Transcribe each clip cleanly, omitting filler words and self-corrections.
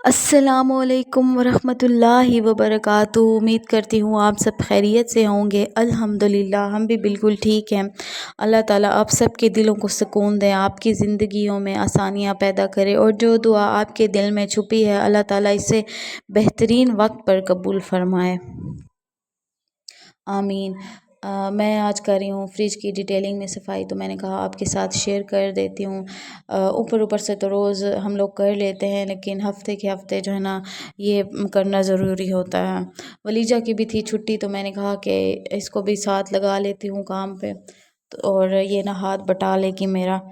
अस्सलामुअलैकुम वरहमतुल्लाहि वबरकातुहू। उम्मीद करती हूँ आप सब खैरियत से होंगे। अल्हम्दुलिल्लाह हम भी बिल्कुल ठीक हैं। अल्लाह ताला आप सब के दिलों को सुकून दें, आपकी ज़िंदगियों में आसानियाँ पैदा करे और जो दुआ आपके दिल में छुपी है अल्लाह ताला इसे बेहतरीन वक्त पर कबूल फरमाए, आमीन। मैं आज कर रही हूँ फ्रिज की डिटेलिंग में सफाई, तो मैंने कहा आपके साथ शेयर कर देती हूँ। ऊपर ऊपर से तो रोज़ हम लोग कर लेते हैं, लेकिन हफ्ते के हफ्ते जो है ना ये करना ज़रूरी होता है। वलीजा की भी थी छुट्टी, तो मैंने कहा कि इसको भी साथ लगा लेती हूँ काम पे, और ये ना हाथ बटा लेगी मेरा,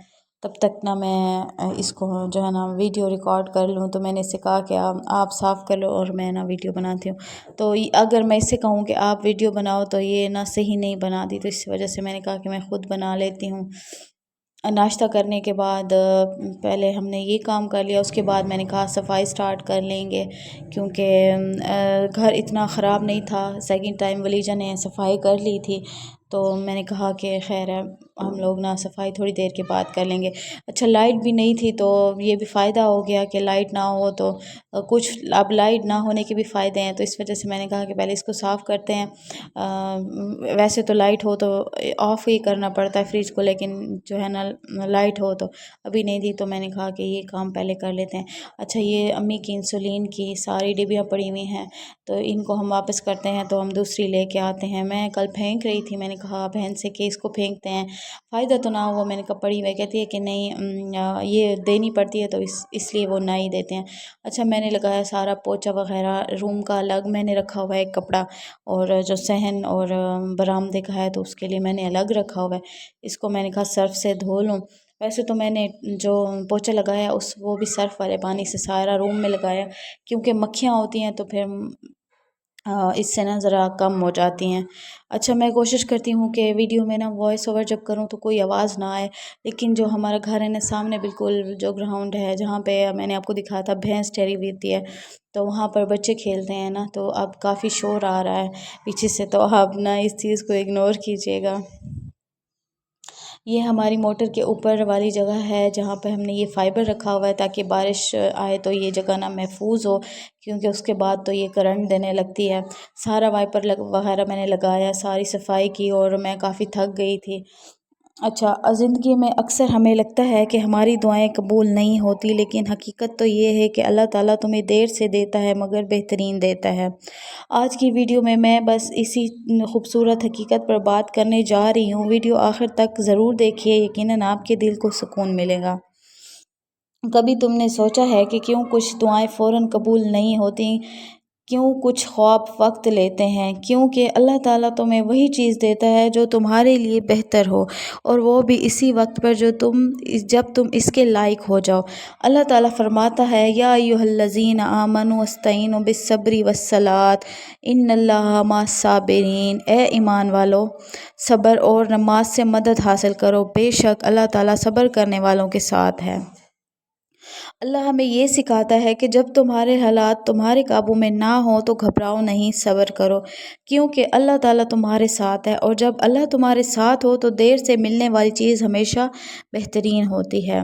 तब तक ना मैं इसको जो है ना वीडियो रिकॉर्ड कर लूँ। तो मैंने इससे कहा कि आप साफ़ कर लो और मैं ना वीडियो बनाती हूँ। तो अगर मैं इससे कहूँ कि आप वीडियो बनाओ तो ये ना सही नहीं बनाती, तो इस वजह से मैंने कहा कि मैं ख़ुद बना लेती हूँ। नाश्ता करने के बाद पहले हमने ये काम कर लिया, उसके बाद मैंने कहा सफाई स्टार्ट कर लेंगे, क्योंकि घर इतना ख़राब नहीं था। सेकंड टाइम वलीजा ने सफाई कर ली थी, तो मैंने कहा कि खैर है, हम लोग ना सफाई थोड़ी देर के बाद कर लेंगे। अच्छा, लाइट भी नहीं थी, तो ये भी फ़ायदा हो गया कि लाइट ना हो तो कुछ, अब लाइट ना होने के भी फ़ायदे हैं, तो इस वजह से मैंने कहा कि पहले इसको साफ़ करते हैं। वैसे तो लाइट हो तो ऑफ़ ही करना पड़ता है फ्रिज को, लेकिन जो है ना लाइट हो तो अभी नहीं थी, तो मैंने कहा कि ये काम पहले कर लेते हैं। अच्छा, ये अम्मी की इंसुलिन की सारी डिब्बियाँ पड़ी हुई हैं, तो इनको हम वापस करते हैं, तो हम दूसरी लेके आते हैं। मैं कल फेंक रही थी, मैंने कहा बहन से कि इसको फेंकते हैं, फ़ायदा तो ना हो। मैंने कहा पड़ी हुई, कहती है कि नहीं ये देनी पड़ती है, तो इसलिए वो ना ही देते हैं। अच्छा, मैंने लगाया सारा पोछा वगैरह, रूम का अलग मैंने रखा हुआ है कपड़ा, और जो सहन और बरामदे का है तो उसके लिए मैंने अलग रखा हुआ है। इसको मैंने कहा सर्फ़ से धो लूँ। वैसे तो मैंने जो पोछा लगाया वो भी सर्फ़ वाले पानी से सारा रूम में लगाया, क्योंकि मक्खियाँ होती हैं तो फिर इससे ना ज़रा कम हो जाती हैं। अच्छा, मैं कोशिश करती हूँ कि वीडियो में ना वॉइस ओवर जब करूँ तो कोई आवाज़ ना आए, लेकिन जो हमारा घर है ना सामने बिल्कुल जो ग्राउंड है, जहाँ पे मैंने आपको दिखाया था भैंस ठहरी हुई होती है, तो वहाँ पर बच्चे खेलते हैं ना, तो अब काफ़ी शोर आ रहा है पीछे से, तो आप ना इस चीज़ को इग्नोर कीजिएगा। ये हमारी मोटर के ऊपर वाली जगह है जहाँ पे हमने ये फ़ाइबर रखा हुआ है, ताकि बारिश आए तो ये जगह ना महफूज हो, क्योंकि उसके बाद तो ये करंट देने लगती है। सारा वाइपर वगैरह मैंने लगाया, सारी सफाई की, और मैं काफ़ी थक गई थी। अच्छा, ज़िंदगी में अक्सर हमें लगता है कि हमारी दुआएं कबूल नहीं होती, लेकिन हकीकत तो ये है कि अल्लाह ताला तुम्हें देर से देता है मगर बेहतरीन देता है। आज की वीडियो में मैं बस इसी खूबसूरत हकीकत पर बात करने जा रही हूँ। वीडियो आखिर तक ज़रूर देखिए, यकीनन आपके दिल को सुकून मिलेगा। कभी तुमने सोचा है कि क्यों कुछ दुआएं फ़ौरन कबूल नहीं होती, क्यों कुछ ख्वाब वक्त लेते हैं? क्योंकि अल्लाह ताला तुम्हें वही चीज़ देता है जो तुम्हारे लिए बेहतर हो, और वो भी इसी वक्त पर जब तुम इसके लायक हो जाओ। अल्लाह ताला फरमाता है, या अय्युहल्लज़ीना आमनू वस्तईनु बिस्सब्रि वस्सलात इन्नल्लाहा मअस्साबिरीन। ए ईमान वालो, सब्र और नमाज से मदद हासिल करो, बेशक अल्लाह ताला सब्र करने वालों के साथ है। अल्लाह हमें ये सिखाता है कि जब तुम्हारे हालात तुम्हारे काबू में ना हो तो घबराओ नहीं, सब्र करो, क्योंकि अल्लाह ताला तुम्हारे साथ है, और जब अल्लाह तुम्हारे साथ हो तो देर से मिलने वाली चीज़ हमेशा बेहतरीन होती है।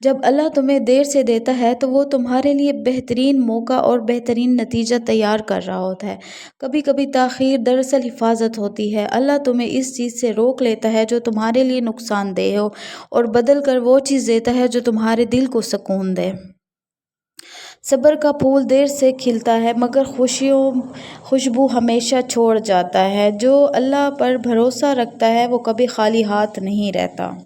जब अल्लाह तुम्हें देर से देता है तो वो तुम्हारे लिए बेहतरीन मौका और बेहतरीन नतीजा तैयार कर रहा होता है। कभी कभी ताख़ीर दरअसल हिफाजत होती है। अल्लाह तुम्हें इस चीज़ से रोक लेता है जो तुम्हारे लिए नुकसानदेह हो, और बदल कर वो चीज़ देता है जो तुम्हारे दिल को सुकून दे। सब्र का फूल देर से खिलता है मगर खुशबू हमेशा छोड़ जाता है। जो अल्लाह पर भरोसा रखता है वो कभी खाली हाथ नहीं रहता।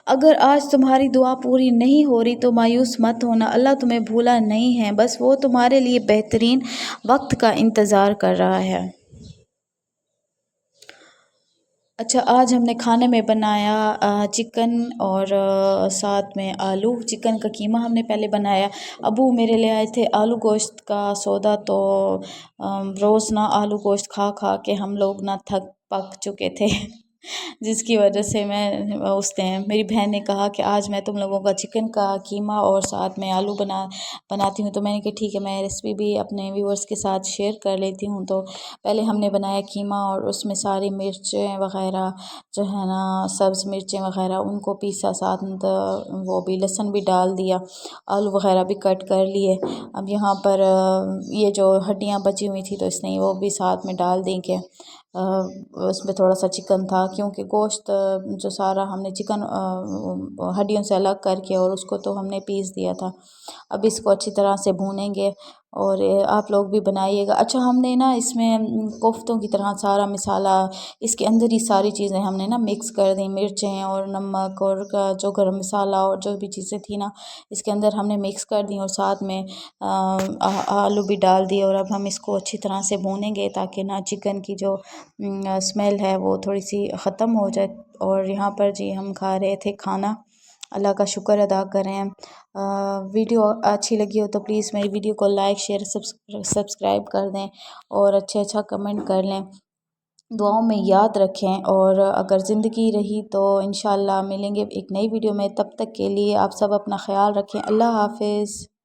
अगर आज तुम्हारी दुआ पूरी नहीं हो रही तो मायूस मत होना, अल्लाह तुम्हें भूला नहीं है, बस वो तुम्हारे लिए बेहतरीन वक्त का इंतज़ार कर रहा है। अच्छा, आज हमने खाने में बनाया चिकन, और साथ में आलू। चिकन का कीमा हमने पहले बनाया। अबू मेरे ले आए थे आलू गोश्त का सौदा, तो रोज़ ना आलू गोश्त खा खा के हम लोग ना थक पक चुके थे। جس کی وجہ سے میں اس دن میری بہن نے کہا کہ آج میں تم لوگوں کا چکن کا قیمہ اور ساتھ میں آلو بناتی ہوں، تو میں نے کہا ٹھیک ہے، میں ریسپی بھی اپنے ویورز کے ساتھ شیئر کر لیتی ہوں۔ تو پہلے ہم نے بنایا قیمہ اور اس میں ساری مرچیں وغیرہ جو ہے نا، سبز مرچیں وغیرہ ان کو پیسا، ساتھ وہ بھی لہسن بھی ڈال دیا، آلو وغیرہ بھی کٹ کر لیے۔ اب یہاں پر یہ جو ہڈیاں بچی ہوئی تھی تو اس نے وہ بھی ساتھ میں ڈال دیں کہ اس میں تھوڑا سا چکن تھا، کیونکہ گوشت جو سارا ہم نے چکن ہڈیوں سے الگ کر کے اور اس کو تو ہم نے پیس دیا تھا۔ اب اس کو اچھی طرح سے بھونیں گے اور آپ لوگ بھی بنائیے گا۔ اچھا، ہم نے نا اس میں کوفتوں کی طرح سارا مسالہ اس کے اندر ہی ساری چیزیں ہم نے نا مکس کر دیں، مرچیں اور نمک اور جو گرم مسالہ اور جو بھی چیزیں تھیں نا اس کے اندر ہم نے مکس کر دیں، اور ساتھ میں آلو بھی ڈال دیے، اور اب ہم اس کو اچھی طرح سے بھونیں گے تاکہ نا چکن کی جو اسمیل ہے وہ تھوڑی سی ختم ہو جائے۔ اور یہاں پر جی ہم کھا رہے تھے کھانا، اللہ کا شکر ادا کریں۔ ویڈیو اچھی لگی ہو تو پلیز میری ویڈیو کو لائک، شیئر، سبسکرائب کر دیں اور اچھا کمنٹ کر لیں، دعاؤں میں یاد رکھیں، اور اگر زندگی رہی تو انشاءاللہ ملیں گے ایک نئی ویڈیو میں۔ تب تک کے لیے آپ سب اپنا خیال رکھیں۔ اللہ حافظ۔